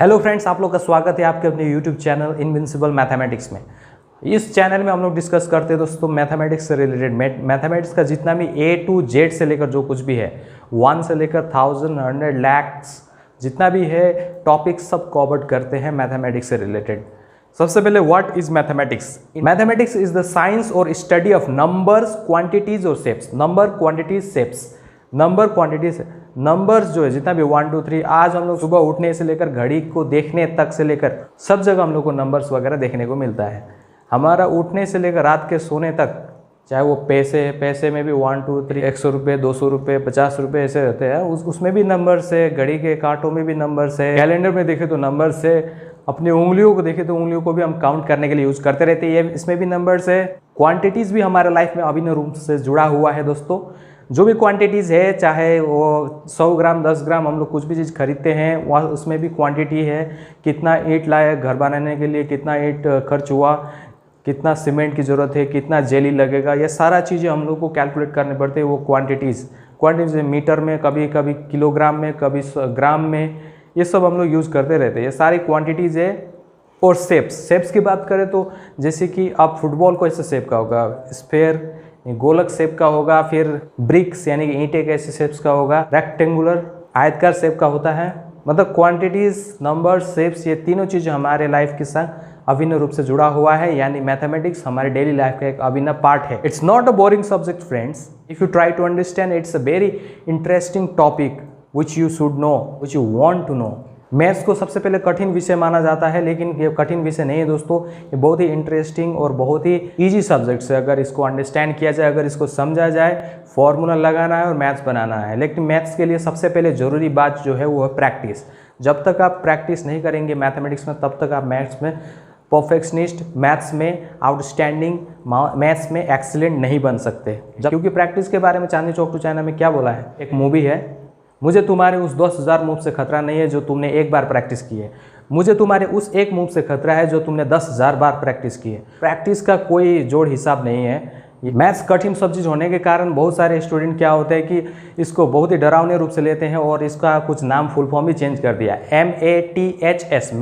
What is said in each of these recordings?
Hello friends, आप लोग का स्वागत है आपके अपने यूट्यूब चैनल इनविंसिबल मैथमेटिक्स में। इस चैनल में हम लोग डिस्कस करते हैं दोस्तों मैथमेटिक्स से रिलेटेड मैथमेटिक्स का जितना भी A to Z से लेकर जो कुछ भी है 1 से लेकर 1000, 100, lakhs जितना भी है टॉपिक सब कवर्ड करते हैं मैथमेटिक्स से रिलेटेड। सबसे पहले what is mathematics? Mathematics is the science और स्टडी ऑफ नंबर्स, क्वांटिटीज और shapes. Number, quantities, shapes. Number, quantities, numbers जो है जितना भी 1 2 3, आज हम लोग सुबह उठने से लेकर घड़ी को देखने तक से लेकर सब जगह हम लोग को नंबर्स वगैरह देखने को मिलता है। हमारा उठने से लेकर रात के सोने तक, चाहे वो पैसे में भी 1 2 3, 100 रुपये, 200 रुपये, 50 रुपये ऐसे रहते हैं, उसमें भी नंबर्स है। घड़ी के कांटों में भी नंबर्स है। कैलेंडर में देखे तो नंबर्स है। अपनी उंगलियों को देखे तो उंगलियों को भी हम काउंट करने के लिए यूज करते रहते हैं, इसमें भी नंबर्स है। क्वांटिटीज भी हमारे लाइफ में अभिन्न रूप से जुड़ा हुआ है दोस्तों। जो भी क्वांटिटीज़ है, चाहे वो 100 ग्राम, 10 ग्राम, हम लोग कुछ भी चीज़ खरीदते हैं वह उसमें भी क्वांटिटी है। कितना ईंट लाया घर बनाने के लिए, कितना ईंट खर्च हुआ, कितना सीमेंट की ज़रूरत है, कितना जेली लगेगा, ये सारा चीज़ें हम लोग को कैलकुलेट करने पड़ते हैं। वो क्वांटिटीज़ मीटर में, कभी कभी किलोग्राम में, कभी ग्राम में, ये सब हम लोग यूज़ करते रहते हैं। ये सारी क्वांटिटीज़ है। और शेप्स की बात करें तो जैसे कि आप फुटबॉल को ऐसे शेप का होगा, स्फेयर गोलक शेप का होगा, फिर ब्रिक्स यानी कि ईंटे के ऐसे शेप्स का होगा, रेक्टेंगुलर आयतकार शेप का होता है। मतलब क्वांटिटीज, नंबर, शेप्स, ये तीनों चीज़ें हमारे लाइफ के साथ अभिन्न रूप से जुड़ा हुआ है। यानी मैथमेटिक्स हमारे डेली लाइफ का एक अभिन्न पार्ट है। It's not a boring subject friends, if you try to understand it's a very interesting topic which you should know, which you want to know. Maths को सबसे पहले कठिन विषय माना जाता है, लेकिन ये कठिन विषय नहीं है दोस्तों। ये बहुत ही इंटरेस्टिंग और बहुत ही इजी सब्जेक्ट्स है। अगर इसको अंडरस्टैंड किया जाए, अगर इसको समझा जाए, फॉर्मूला लगाना है और मैथ्स बनाना है। लेकिन मैथ्स के लिए सबसे पहले ज़रूरी बात जो है वो है प्रैक्टिस। जब तक आप प्रैक्टिस नहीं करेंगे मैथमेटिक्स में, तब तक आप मैथ्स में परफेक्शनिस्ट, मैथ्स में आउटस्टैंडिंग, मैथ्स में एक्सीलेंट नहीं बन सकते। क्योंकि प्रैक्टिस के बारे में चांदनी चौक टू चाइना में क्या बोला है? एक मूवी है, मुझे तुम्हारे उस 10,000 मूव से खतरा नहीं है जो तुमने एक बार प्रैक्टिस की है, मुझे तुम्हारे उस एक मूव से खतरा है जो तुमने 10,000 बार प्रैक्टिस की है। प्रैक्टिस का कोई जोड़ हिसाब नहीं है। मैथ्स कठिन सब्जेक्ट होने के कारण बहुत सारे स्टूडेंट क्या होते हैं कि इसको बहुत ही डरावने रूप से लेते हैं और इसका कुछ नाम फुल फॉर्म भी चेंज कर दिया। MATHS,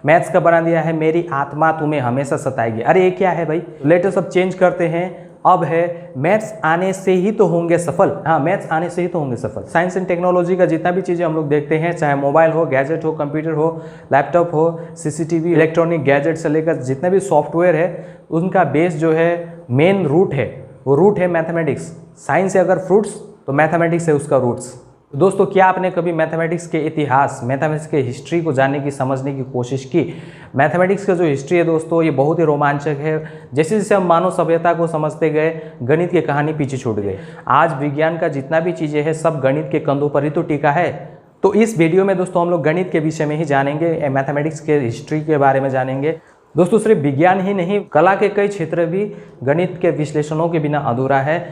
मैथ्स का बना दिया है मेरी आत्मा तुम्हें हमेशा सताएगी। अरे ये क्या है भाई? लेटर सब चेंज करते हैं। अब है मैथ्स आने से ही तो होंगे सफल। हाँ, मैथ्स आने से ही तो होंगे सफल। साइंस एंड टेक्नोलॉजी का जितना भी चीज़ें हम लोग देखते हैं, चाहे मोबाइल हो, गैजेट हो, कंप्यूटर हो, लैपटॉप हो, CCTV, इलेक्ट्रॉनिक गैजेट से लेकर जितने भी सॉफ्टवेयर है, उनका बेस जो है, मेन रूट है, वो रूट है मैथमेटिक्स। साइंस है अगर फ्रूट्स, तो मैथमेटिक्स है उसका रूट्स। दोस्तों, क्या आपने कभी मैथमेटिक्स के इतिहास, मैथमेटिक्स के हिस्ट्री को जानने की, समझने की कोशिश की? मैथमेटिक्स का जो हिस्ट्री है दोस्तों, ये बहुत ही रोमांचक है। जैसे जैसे हम मानव सभ्यता को समझते गए, गणित की कहानी पीछे छूट गई। आज विज्ञान का जितना भी चीज़ें हैं, सब गणित के कंधों पर ही तो टिका है। तो इस वीडियो में दोस्तों हम लोग गणित के विषय में ही जानेंगे, मैथमेटिक्स के हिस्ट्री के बारे में जानेंगे। दोस्तों, सिर्फ विज्ञान ही नहीं, कला के कई क्षेत्र भी गणित के विश्लेषणों के बिना अधूरा है।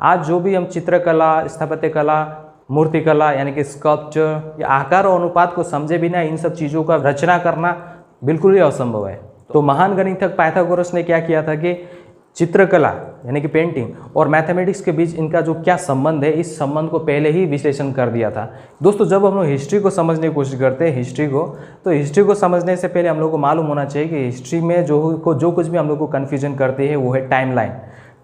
आज जो भी हम चित्रकला, स्थापत्य कला, मूर्तिकला यानी कि स्कल्पचर या आकार और अनुपात को समझे बिना इन सब चीज़ों का रचना करना बिल्कुल ही असंभव है। तो महान गणितज्ञ पाइथागोरस ने क्या किया था कि चित्रकला यानी कि पेंटिंग और मैथमेटिक्स के बीच इनका जो क्या संबंध है, इस संबंध को पहले ही विश्लेषण कर दिया था। दोस्तों, जब हम लोग हिस्ट्री को समझने की कोशिश करते हैं, हिस्ट्री को समझने से पहले हम लोग को मालूम होना चाहिए कि हिस्ट्री में जो कुछ भी हम लोग को कन्फ्यूजन करती है वो है टाइमलाइन,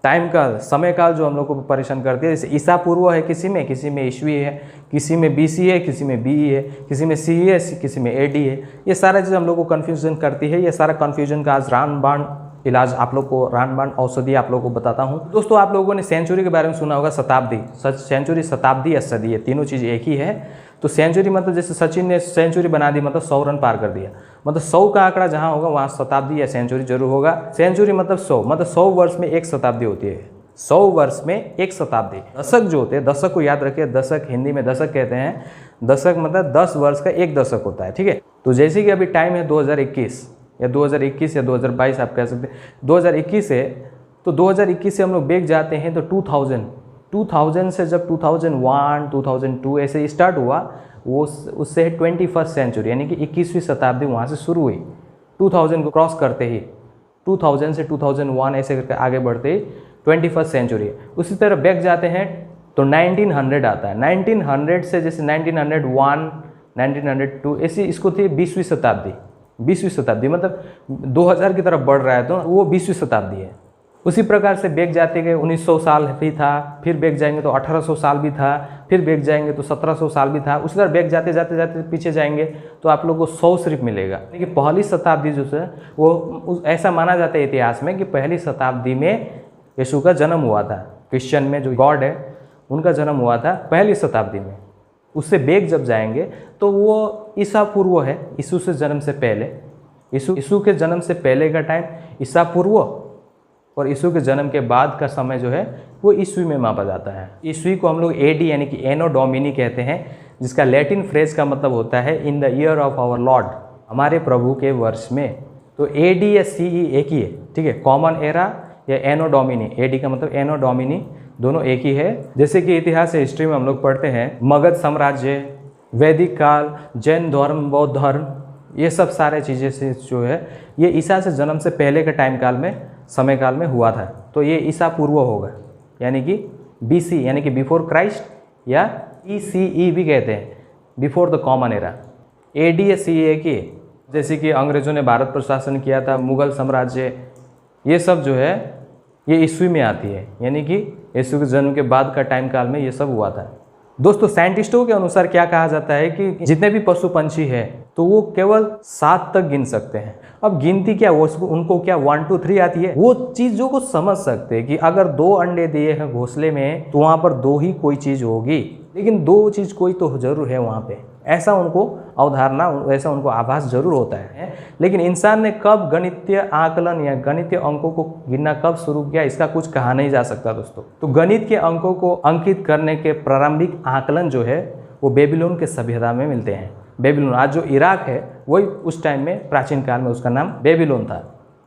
टाइम का समय काल जो हम लोग को परेशान करती है। जैसे ईसा पूर्व है किसी में ईस्वी है, किसी में BC है, किसी में BE है, किसी में CE है, किसी में AD है। ये सारा चीज़ हम लोग को कन्फ्यूजन करती है। ये सारा कन्फ्यूजन का आज रामबाण इलाज आप लोग को, रामबाण औषधि आप लोगों को बताता हूँ। दोस्तों, आप लोगों ने सेंचुरी के बारे में सुना होगा, शताब्दी। सेंचुरी, शताब्दी या सदी, ये तीनों चीज़ एक ही है। तो सेंचुरी मतलब जैसे सचिन ने सेंचुरी बना दी, मतलब 100 रन पार कर दिया, मतलब 100 का आंकड़ा जहाँ होगा वहाँ शताब्दी या सेंचुरी जरूर होगा। सेंचुरी मतलब 100, मतलब 100 वर्ष में एक शताब्दी होती है। 100 वर्ष में एक शताब्दी। दशक जो होते हैं, दशक को याद रखिए, दशक हिंदी में दशक कहते हैं। दशक मतलब 10 वर्ष का एक दशक होता है, ठीक है। तो जैसे कि अभी टाइम है 2021 या 2022 आप कह सकते हैं। 2021 है, तो 2021 से हम लोग बैक जाते हैं तो 2000 से जब 2001, 2002 ऐसे स्टार्ट हुआ, वो उससे 21st सेंचुरी यानी कि 21वीं शताब्दी वहाँ से शुरू हुई। 2000 को क्रॉस करते ही 2000 से 2001 ऐसे करके आगे बढ़ते ही 21st सेंचुरी। उसी तरह बैक जाते हैं तो 1900 आता है। 1900 से जैसे 1901 1900 टू ऐसी इसको थी 20वीं शताब्दी। 20वीं शताब्दी मतलब 2000 की तरफ बढ़ रहा है तो वो 20वीं शताब्दी है। उसी प्रकार से बेग जाते गए 1900 साल भी था, फिर बेग जाएंगे तो 1800 साल भी था, फिर बेग जाएंगे तो 1700 साल भी था। उसी तरह बेग जाते जाते जाते पीछे जाएंगे तो आप लोगों को 100 सिर्फ मिलेगा। लेकिन पहली शताब्दी जो है वो ऐसा माना जाता है इतिहास में कि पहली शताब्दी में यीशु का जन्म हुआ था। क्रिश्चियन में जो गॉड है उनका जन्म हुआ था पहली शताब्दी में। उससे बेग जब जाएंगे तो वो ईसा पूर्व है, यीशु से जन्म से पहले। यीशु के जन्म से पहले का टाइम ईसा पूर्व और यीशु के जन्म के बाद का समय जो है वो ईस्वी में मापा जाता है। ईस्वी को हम लोग एडी यानी कि एनो डोमिनी कहते हैं, जिसका लैटिन फ्रेज का मतलब होता है in the year of our lord, हमारे प्रभु के वर्ष में। तो एडी या सीई एक ही है, ठीक है। कॉमन एरा या एनो डोमिनी, एडी का मतलब एनो डोमिनी, दोनों एक ही है। जैसे कि इतिहास हिस्ट्री में हम लोग पढ़ते हैं मगध साम्राज्य, वैदिक काल, जैन धर्म, बौद्ध धर्म, ये सब सारे चीज़ें से जो है ये ईसा से जन्म से पहले के टाइम काल में, समय काल में हुआ था। तो ये ईसा पूर्व होगा, यानी कि बीसी यानी कि बिफोर क्राइस्ट, या ईसीई भी कहते हैं, before the common era. AD या सी ए की, जैसे कि अंग्रेजों ने भारत पर शासन किया था, मुगल साम्राज्य, ये सब जो है ये ईस्वी में आती है, यानी कि यीशु के जन्म के बाद का टाइम काल में ये सब हुआ था। दोस्तों साइंटिस्टों के अनुसार क्या कहा जाता है कि जितने भी पशु पंछी है तो वो केवल 7 तक गिन सकते हैं। अब गिनती क्या, वो उनको क्या 1 2 3 आती है, वो चीज़ों को समझ सकते हैं कि अगर 2 अंडे दिए हैं घोंसले में तो वहाँ पर 2 ही कोई चीज़ होगी, लेकिन 2 चीज़ कोई तो जरूर है वहाँ पे, ऐसा उनको अवधारणा, ऐसा उनको आभास जरूर होता है। लेकिन इंसान ने कब गणितीय आकलन या गणितीय अंकों को गिनना कब शुरू किया, इसका कुछ कहा नहीं जा सकता दोस्तों। तो गणित के अंकों को अंकित करने के प्रारंभिक आकलन जो है वो बेबीलोन के सभ्यता में मिलते हैं। बेबीलोन, आज जो इराक है वही उस टाइम में प्राचीन काल में उसका नाम बेबीलोन था।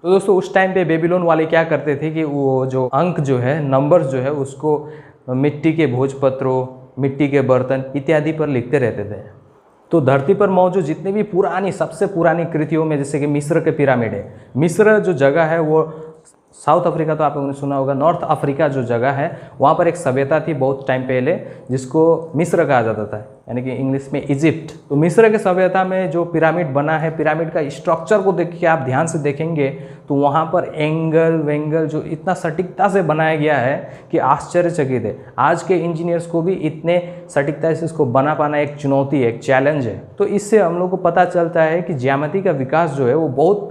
तो दोस्तों उस टाइम पे बेबीलोन वाले क्या करते थे कि वो जो अंक जो है, नंबर्स जो है, उसको मिट्टी के भोजपत्रों, मिट्टी के बर्तन इत्यादि पर लिखते रहते थे। तो धरती पर मौजूद जितनी भी पुरानी, सबसे पुरानी कृतियों में जैसे कि मिस्र के पिरामिड है, मिस्र जो जगह है वो साउथ अफ्रीका, तो आप लोगों ने सुना होगा, नॉर्थ अफ्रीका जो जगह है वहाँ पर एक सभ्यता थी बहुत टाइम पहले जिसको मिस्र कहा जाता था, यानी कि इंग्लिश में इजिप्ट। तो मिस्र के सभ्यता में जो पिरामिड बना है, पिरामिड का स्ट्रक्चर को देख के आप ध्यान से देखेंगे तो वहाँ पर एंगल वेंगल जो इतना सटीकता से बनाया गया है कि आश्चर्यचकित है। आज के इंजीनियर्स को भी इतने सटीकता से इसको बना पाना एक चुनौती है, एक चैलेंज है। तो इससे हम लोग को पता चलता है कि ज्यामिति का विकास जो है वो बहुत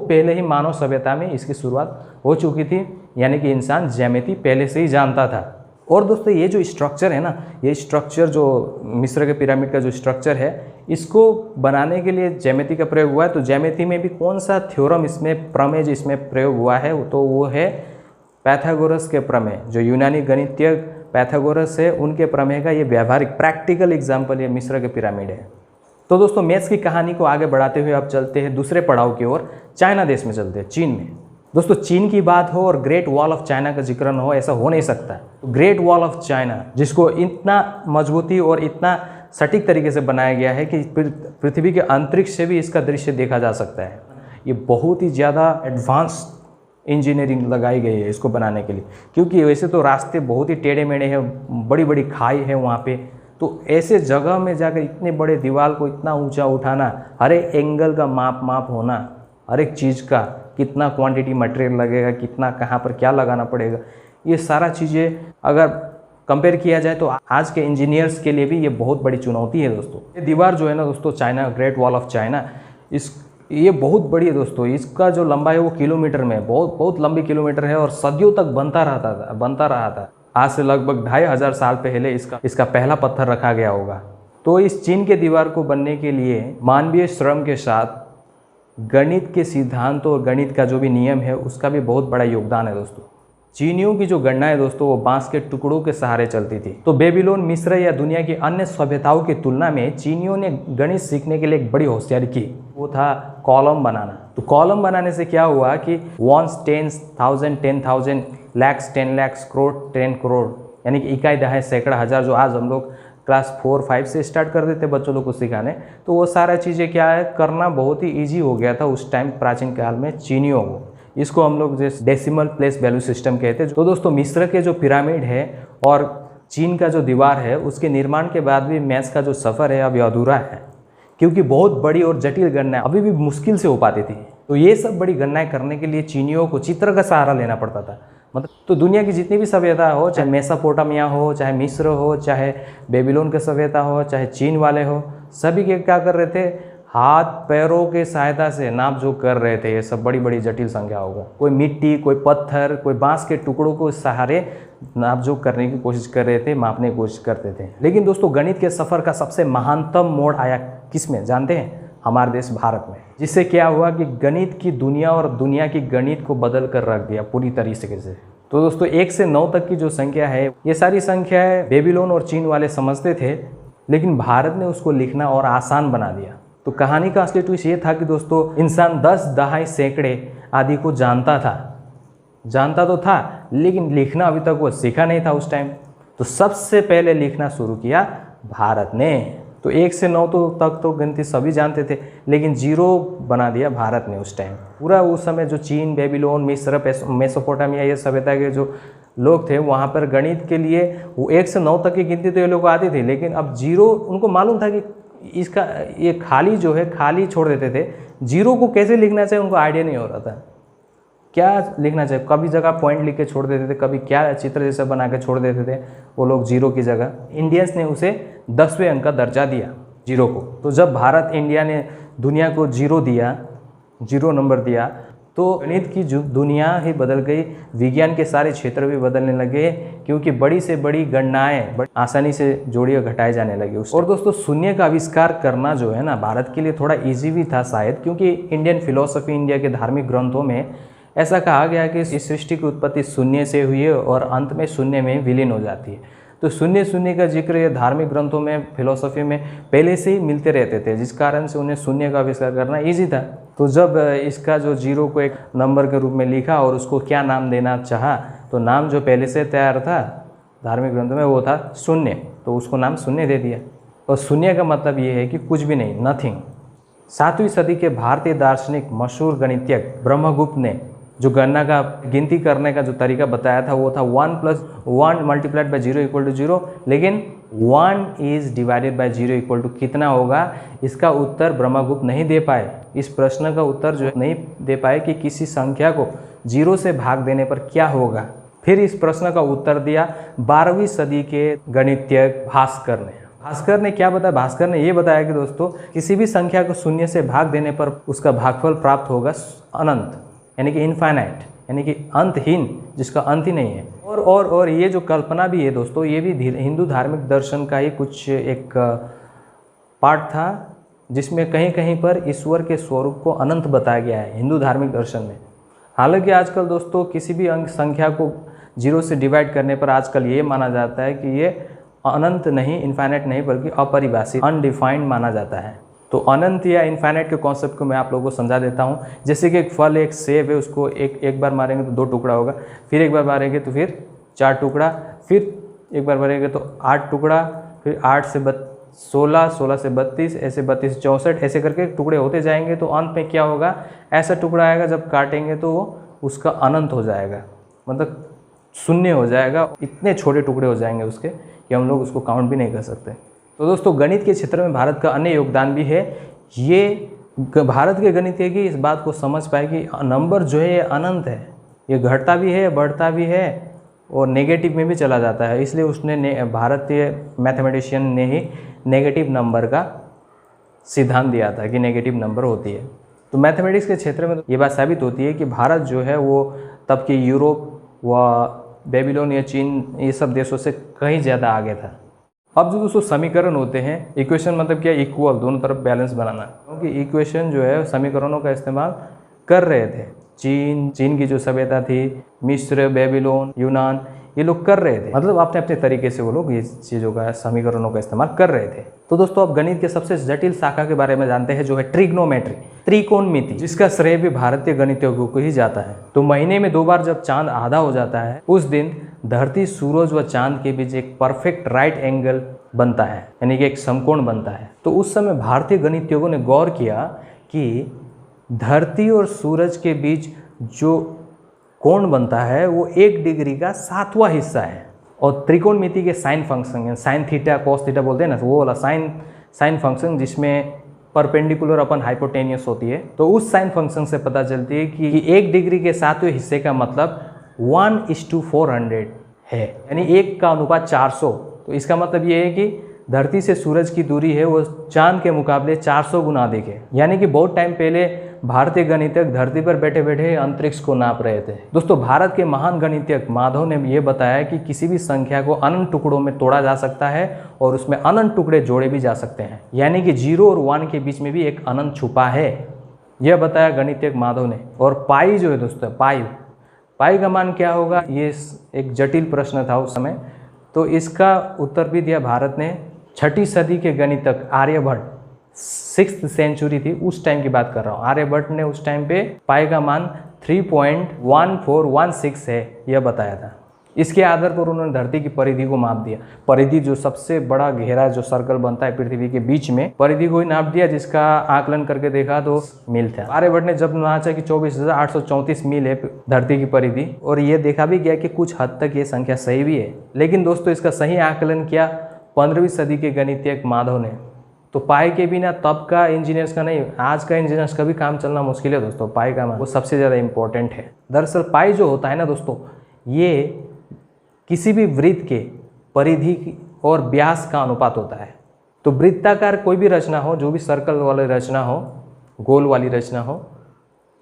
पहले ही मानव सभ्यता में इसकी शुरुआत हो चुकी थी, यानी कि इंसान ज्यामिति पहले से ही जानता था। और दोस्तों ये जो स्ट्रक्चर है ना, ये स्ट्रक्चर जो मिस्र के पिरामिड का जो स्ट्रक्चर है, इसको बनाने के लिए ज्यामिति का प्रयोग हुआ है। तो ज्यामिति में भी कौन सा थ्योरम इसमें, प्रमेय जिसमें प्रयोग हुआ है, तो वो है पाइथागोरस के प्रमेय। जो यूनानी गणितज्ञ पाइथागोरस है उनके प्रमेय का ये व्यावहारिक प्रैक्टिकल एग्जाम्पल ये मिस्र के पिरामिड है। तो दोस्तों मैथ्स की कहानी को आगे बढ़ाते हुए अब चलते हैं दूसरे पड़ाव की ओर, चाइना देश में चलते हैं, चीन में। दोस्तों चीन की बात हो और ग्रेट वॉल ऑफ चाइना का जिक्र न हो, ऐसा हो नहीं सकता। तो ग्रेट वॉल ऑफ चाइना, जिसको इतना मजबूती और इतना सटीक तरीके से बनाया गया है कि पृथ्वी के अंतरिक्ष से भी इसका दृश्य देखा जा सकता है। ये बहुत ही ज़्यादा एडवांस इंजीनियरिंग लगाई गई है इसको बनाने के लिए, क्योंकि वैसे तो रास्ते बहुत ही टेढ़े मेढ़े हैं, बड़ी बड़ी खाई है वहाँ पे। तो ऐसे जगह में जाकर इतने बड़े दीवार को इतना ऊंचा उठाना, हर एक एंगल का माप होना, हर एक चीज़ का कितना क्वांटिटी मटेरियल लगेगा, कितना कहाँ पर क्या लगाना पड़ेगा, ये सारा चीज़ें अगर कंपेयर किया जाए तो आज के इंजीनियर्स के लिए भी ये बहुत बड़ी चुनौती है दोस्तों। ये दीवार जो है ना दोस्तों, China great wall of China, ये बहुत बड़ी है दोस्तों। इसका जो लंबाई है वो किलोमीटर में, बहुत लंबी किलोमीटर है और सदियों तक बनता रहा था। आज से लगभग 2500 साल पहले इसका पहला पत्थर रखा गया होगा। तो इस चीन के दीवार को बनने के लिए मानवीय श्रम के साथ गणित के सिद्धांतों और गणित का जो भी नियम है उसका भी बहुत बड़ा योगदान है दोस्तों। चीनियों की जो गणना है दोस्तों वो बांस के टुकड़ों के सहारे चलती थी। तो बेबीलोन, मिस्र या दुनिया की अन्य सभ्यताओं की तुलना में चीनियों ने गणित सीखने के लिए एक बड़ी होशियारी की, वो था कॉलम बनाना। तो कॉलम बनाने से क्या हुआ कि 1 10,000 10,000 lakhs 10 lakhs करोड़ 10 करोड़, यानी कि इकाई दहाई सैकड़ा हज़ार, जो आज हम लोग क्लास 4 5 से स्टार्ट कर देते बच्चों लोग को सिखाने, तो वो सारा चीज़ें क्या है करना बहुत ही ईजी हो गया था उस टाइम प्राचीन काल में चीनियों को। इसको हम लोग जैसे डेसिमल प्लेस वैल्यू सिस्टम कहते हैं। तो दोस्तों मिस्र के जो पिरामिड है और चीन का जो दीवार है उसके निर्माण के बाद भी मैथ्स का जो सफ़र है अभी अधूरा है, क्योंकि बहुत बड़ी और जटिल गणनाएं अभी भी मुश्किल से हो पाती थी। तो ये सब बड़ी गणनाएं करने के लिए चीनियों को चित्र का सहारा लेना पड़ता था। मतलब तो दुनिया की जितनी भी सभ्यता हो, चाहे मेसोपोटामिया हो, चाहे मिस्र हो, चाहे बेबीलोन की सभ्यता हो, चाहे चीन वाले हो, सभी के क्या कर रहे थे, हाथ पैरों के सहायता से नाप जोख कर रहे थे। ये सब बड़ी बड़ी जटिल संख्या होगा, कोई मिट्टी, कोई पत्थर, कोई बांस के टुकड़ों को सहारे नाप जोख करने की कोशिश कर रहे थे, मापने की कोशिश करते थे। लेकिन दोस्तों गणित के सफ़र का सबसे महानतम मोड़ आया किस में जानते हैं? हमारे देश भारत में। जिससे क्या हुआ कि गणित की दुनिया और दुनिया की गणित को बदल कर रख दिया पूरी तरीके से। तो दोस्तों 1 से 9 तक की जो संख्या है, ये सारी संख्याएं बेबीलोन और चीन वाले समझते थे, लेकिन भारत ने उसको लिखना और आसान बना दिया। तो कहानी का असली ट्विस्ट ये था कि दोस्तों इंसान 10, दहाई, सैकड़े आदि को जानता तो था, लेकिन लिखना अभी तक वो सीखा नहीं था उस टाइम। तो सबसे पहले लिखना शुरू किया भारत ने। तो 1 से 9 तक तो गिनती सभी जानते थे, लेकिन 0 बना दिया भारत ने उस टाइम। पूरा उस समय जो चीन, बेबीलोन, मिस्र, मेसोपोटामिया, ये सभ्यता के जो लोग थे वहाँ पर गणित के लिए वो 1 से 9 तक की गिनती तो ये लोग आती थी, लेकिन अब 0 उनको मालूम था कि इसका ये खाली जो है खाली छोड़ देते थे। 0 को कैसे लिखना चाहिए उनको आइडिया नहीं हो रहा था, क्या लिखना चाहिए। कभी जगह पॉइंट लिख के छोड़ देते थे, कभी क्या चित्र जैसा बना के छोड़ देते थे वो लोग 0 की जगह। इंडियंस ने उसे 10वें अंक का दर्जा दिया 0 को। तो जब भारत इंडिया ने दुनिया को 0 नंबर दिया, तो गणित की जो दुनिया ही बदल गई, विज्ञान के सारे क्षेत्र भी बदलने लगे, क्योंकि बड़ी से बड़ी गणनाएं बड़ी आसानी से जोड़िए घटाए जाने लगे। और दोस्तों शून्य का आविष्कार करना जो है ना, भारत के लिए थोड़ा ईजी भी था शायद, क्योंकि इंडियन फिलोसफी, इंडिया के धार्मिक ग्रंथों में ऐसा कहा गया कि इस सृष्टि की उत्पत्ति शून्य से हुई है और अंत में शून्य में विलीन हो जाती है। तो शून्य का जिक्र ये धार्मिक ग्रंथों में, फिलोसफी में पहले से ही मिलते रहते थे, जिस कारण से उन्हें शून्य का आविष्कार करना ईजी था। तो जब इसका जो 0 को एक नंबर के रूप में लिखा और उसको क्या नाम देना चाहा, तो नाम जो पहले से तैयार था धार्मिक ग्रंथों में वो था शून्य, तो उसको नाम शून्य दे दिया। और शून्य का मतलब ये है कि कुछ भी नहीं, नथिंग। 7वीं सदी के भारतीय दार्शनिक मशहूर गणितज्ञ ब्रह्मगुप्त ने जो गणना का गिनती करने का जो तरीका बताया था वो था 1 + 1 मल्टीप्लाइड बाय 0 = 0, लेकिन 1 इज डिवाइडेड बाय 0 = कितना होगा, इसका उत्तर ब्रह्मगुप्त नहीं दे पाए। इस प्रश्न का उत्तर जो नहीं दे पाए कि किसी संख्या को 0 से भाग देने पर क्या होगा। फिर इस प्रश्न का उत्तर दिया 12वीं सदी के गणितज्ञ भास्कर ने। भास्कर ने क्या बताया? भास्कर ने ये बताया कि दोस्तों किसी भी संख्या को 0 से भाग देने पर उसका भागफल प्राप्त होगा अनंत, यानी कि इनफाइनाइट, यानी कि अंतहीन, जिसका अंत ही नहीं है। और ये जो कल्पना भी है दोस्तों, ये भी हिंदू धार्मिक दर्शन का ही कुछ एक पार्ट था, जिसमें कहीं कहीं पर ईश्वर के स्वरूप को अनंत बताया गया है हिंदू धार्मिक दर्शन में। हालांकि आजकल दोस्तों किसी भी अंक संख्या को 0 से डिवाइड करने पर आजकल ये माना जाता है कि ये अनंत नहीं, इनफाइनाइट नहीं, बल्कि अपरिभाषित, अनडिफाइंड माना जाता है। तो अनंत या इनफाइनाइट के कॉन्सेप्ट को मैं आप लोगों को समझा देता हूँ। जैसे कि एक फल, एक सेब है, उसको एक बार मारेंगे तो 2 टुकड़ा होगा, फिर एक बार मारेंगे तो फिर 4 टुकड़ा, फिर एक बार मारेंगे तो 8 टुकड़ा, फिर 8 से 16, 16 से 32, ऐसे 32 से 64, ऐसे करके टुकड़े होते जाएंगे। तो अंत में क्या होगा, ऐसा टुकड़ा आएगा जब काटेंगे तो उसका अनंत हो जाएगा, मतलब शून्य हो जाएगा। इतने छोटे टुकड़े हो जाएंगे उसके कि हम लोग उसको काउंट भी नहीं कर सकते। तो दोस्तों गणित के क्षेत्र में भारत का अन्य योगदान भी है। ये भारत के गणितज्ञ इस बात को समझ पाए कि नंबर जो है ये अनंत है, ये घटता भी है, बढ़ता भी है और नेगेटिव में भी चला जाता है। इसलिए उसने भारतीय मैथमेटिशियन ने ही नेगेटिव नंबर का सिद्धांत दिया था कि नेगेटिव नंबर होती है। तो मैथमेटिक्स के क्षेत्र में ये बात साबित होती है कि भारत जो है वो तब के यूरोप व बेबीलोन या चीन, ये सब देशों से कहीं ज़्यादा आगे था। अब जो दोस्तों समीकरण होते हैं, इक्वेशन मतलब क्या, इक्वल, दोनों तरफ बैलेंस बनाना, क्योंकि इक्वेशन जो है समीकरणों का इस्तेमाल कर रहे थे। चीन की जो सभ्यता थी, मिस्र, बेबीलोन, यूनान, ये लोग कर रहे थे, मतलब अपने अपने तरीके से वो लोग ये चीज़ों का, समीकरणों का इस्तेमाल कर रहे थे। तो दोस्तों अब गणित के सबसे जटिल शाखा के बारे में जानते हैं, जो है ट्रिग्नोमेट्री, त्रिकोणमिति, जिसका श्रेय भी भारतीय गणितज्ञों को ही जाता है। तो महीने में 2 बार जब चांद आधा हो जाता है, उस दिन धरती, सूरज व चांद के बीच एक परफेक्ट राइट एंगल बनता है, यानी कि एक समकोण बनता है। तो उस समय भारतीय गणितज्ञों ने गौर किया कि धरती और सूरज के बीच जो कोण बनता है वो 1 डिग्री का 7वां हिस्सा है। और त्रिकोणमिति के sine function, sine theta cos theta बोलते हैं ना, वो वाला साइन फंक्शन जिसमें परपेंडिकुलर अपन हाइपोटेनियस होती है, तो उस साइन फंक्शन से पता चलती है कि 1 डिग्री के 7वें हिस्से का मतलब 1:400 है, यानी 1 का अनुपात 400। तो इसका मतलब ये है कि धरती से सूरज की दूरी है वो चांद के मुकाबले 400 गुना अधिक है। यानी कि बहुत टाइम पहले भारतीय गणितज्ञ धरती पर बैठे बैठे अंतरिक्ष को नाप रहे थे। दोस्तों, भारत के महान गणितज्ञ माधव ने ये बताया कि किसी भी संख्या को अनंत टुकड़ों में तोड़ा जा सकता है और उसमें अनंत टुकड़े जोड़े भी जा सकते हैं, यानी कि 0 और 1 के बीच में भी एक अनंत छुपा है, यह बताया गणितज्ञ माधव ने। और पाई जो है दोस्तों, पाई का मान क्या होगा, ये एक जटिल प्रश्न था उस समय, तो इसका उत्तर भी दिया भारत ने। 6ठी सदी के गणितज्ञ आर्यभट्ट, 6th सेंचुरी थी उस टाइम की बात कर रहा हूँ, आर्यभट्ट ने उस टाइम पे पाई का मान 3.1416 है यह बताया था। इसके आधार पर उन्होंने धरती की परिधि को माप दिया। परिधि जो सबसे बड़ा घेरा जो सर्कल बनता है पृथ्वी के बीच में, परिधि को ही नाप दिया, जिसका आकलन करके देखा तो मील था। आर्यभट्ट ने जब नाचा कि 24,834 मील है धरती की परिधि, और ये देखा भी गया कि कुछ हद तक ये संख्या सही भी है। लेकिन दोस्तों, इसका सही आकलन किया 15वीं सदी के गणितज्ञ माधव ने। तो पाई के बिना तब का इंजीनियर्स का नहीं, आज का इंजीनियर्स का भी काम चलना मुश्किल है दोस्तों। पाई का मान वो सबसे ज़्यादा इंपॉर्टेंट है। दरअसल पाई जो होता है ना दोस्तों, ये किसी भी वृत्त के परिधि और व्यास का अनुपात होता है। तो वृत्ताकार कोई भी रचना हो, जो भी सर्कल वाली रचना हो, गोल वाली रचना हो,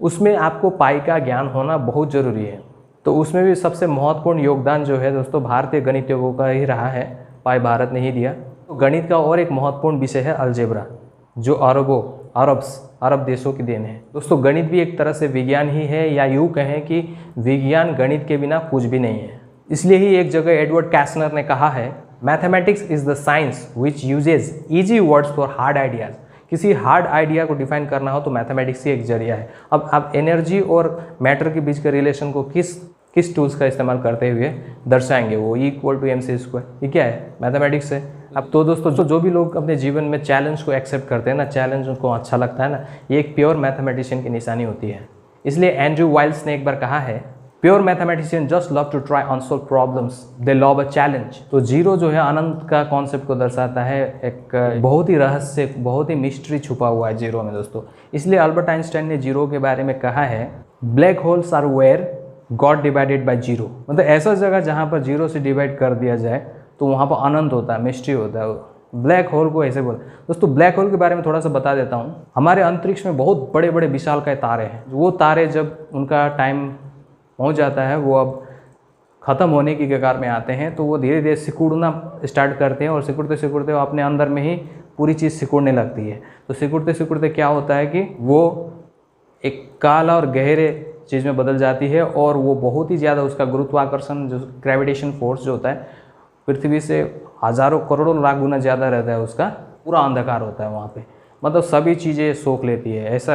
उसमें आपको पाई का ज्ञान होना बहुत ज़रूरी है। तो उसमें भी सबसे महत्वपूर्ण योगदान जो है दोस्तों भारतीय गणितज्ञों का ही रहा है, पाई भारत ने ही दिया। तो गणित का और एक महत्वपूर्ण विषय है अलजेब्रा, जो अरब देशों की देन है। दोस्तों, गणित भी एक तरह से विज्ञान ही है, या यूँ कहें कि विज्ञान गणित के बिना कुछ भी नहीं है। इसलिए ही एक जगह एडवर्ड कैस्नर ने कहा है, mathematics is the science which uses easy words for hard ideas. किसी हार्ड आइडिया को डिफाइन करना हो तो मैथमेटिक्स ही एक जरिया है। अब आप एनर्जी और मैटर के बीच के रिलेशन को किस टूल्स का इस्तेमाल करते हुए दर्शाएंगे, वो E=mc²। ये क्या है? मैथमेटिक्स है। अब तो दोस्तों, जो भी लोग अपने जीवन में चैलेंज को एक्सेप्ट करते हैं ना, चैलेंज उनको अच्छा लगता है ना, ये एक प्योर मैथमेटिशियन की निशानी होती है। इसलिए एंड्रू वाइल्स ने एक बार कहा है, pure mathematician just love to try unsolve problems, they love a challenge. तो जीरो जो है अनंत का कॉन्सेप्ट को दर्शाता है। एक बहुत ही रहस्य, बहुत ही मिस्ट्री छुपा हुआ है जीरो में दोस्तों। इसलिए अल्बर्ट आइंस्टाइन ने जीरो के बारे में कहा है, black holes are where God divided by zero. मतलब ऐसा जगह जहाँ पर जीरो से डिवाइड कर दिया जाए तो वहाँ पर अनंत होता है, मिस्ट्री होता है। ब्लैक होल को ऐसे बोल। दोस्तों, ब्लैक होल के बारे में थोड़ा सा बता देता हूँ। हमारे अंतरिक्ष में बहुत बड़े बड़े विशालकाय तारे हैं। वो तारे जब उनका टाइम पहुंच जाता है, वो अब ख़त्म होने की कगार में आते हैं, तो वो धीरे धीरे सिकुड़ना स्टार्ट करते हैं, और सिकुड़ते सिकुड़ते वो अपने अंदर में ही पूरी चीज़ सिकुड़ने लगती है। तो सिकुड़ते सिकुड़ते क्या होता है कि वो एक काला और गहरे चीज़ में बदल जाती है, और वो बहुत ही ज़्यादा उसका गुरुत्वाकर्षण जो ग्रेविटेशन फोर्स जो होता है पृथ्वी से हज़ारों करोड़ों लाख गुना ज़्यादा रहता है, उसका पूरा अंधकार होता है वहाँ पे। मतलब सभी चीज़ें सोख लेती है, ऐसा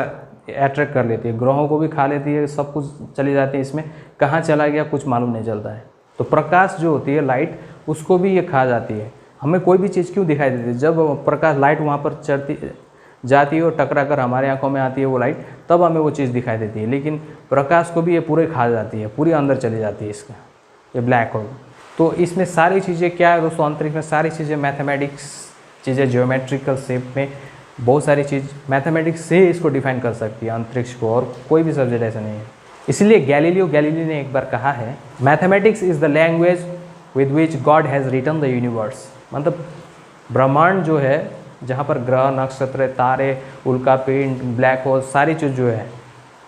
अट्रैक्ट कर लेती है, ग्रहों को भी खा लेती है, सब कुछ चली जाती है। इसमें कहाँ चला गया कुछ मालूम नहीं चलता है। तो प्रकाश जो होती है, लाइट, उसको भी ये खा जाती है। हमें कोई भी चीज़ क्यों दिखाई देती है? जब प्रकाश लाइट वहाँ पर चढ़ती जाती है और टकरा कर हमारे आंखों में आती है वो लाइट, तब हमें वो चीज़ दिखाई देती है। लेकिन प्रकाश को भी ये पूरे खा जाती है, पूरी अंदर चली जाती है इसका, ये ब्लैक होल। तो इसमें सारी चीज़ें क्या है दोस्तों, अंतरिक्ष में सारी चीज़ें मैथमेटिक्स चीज़ें, ज्योमेट्रिकल शेप में बहुत सारी चीज़ मैथमेटिक्स से इसको डिफाइन कर सकती है अंतरिक्ष को, और कोई भी सब्जेक्ट ऐसा नहीं है। इसलिए गैलीलियो गैलीली ने एक बार कहा है, mathematics is the language with which God has written the universe. मतलब ब्रह्मांड जो है, जहाँ पर ग्रह, नक्षत्र, तारे, उल्कापिंड, ब्लैक होल, सारी चीज़ जो है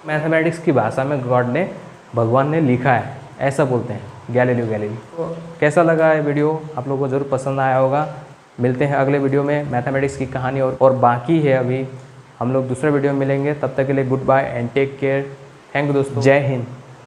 मैथमेटिक्स की भाषा में गॉड ने, भगवान ने लिखा है, ऐसा बोलते हैं गैलीलियो गैलीली। तो कैसा लगा है वीडियो? आप लोगों को ज़रूर पसंद आया होगा। मिलते हैं अगले वीडियो में, मैथमेटिक्स की कहानी और बाकी है अभी। हम लोग दूसरे वीडियो में मिलेंगे, तब तक के लिए good bye and take care. Thank you दोस्तों, जय हिंद।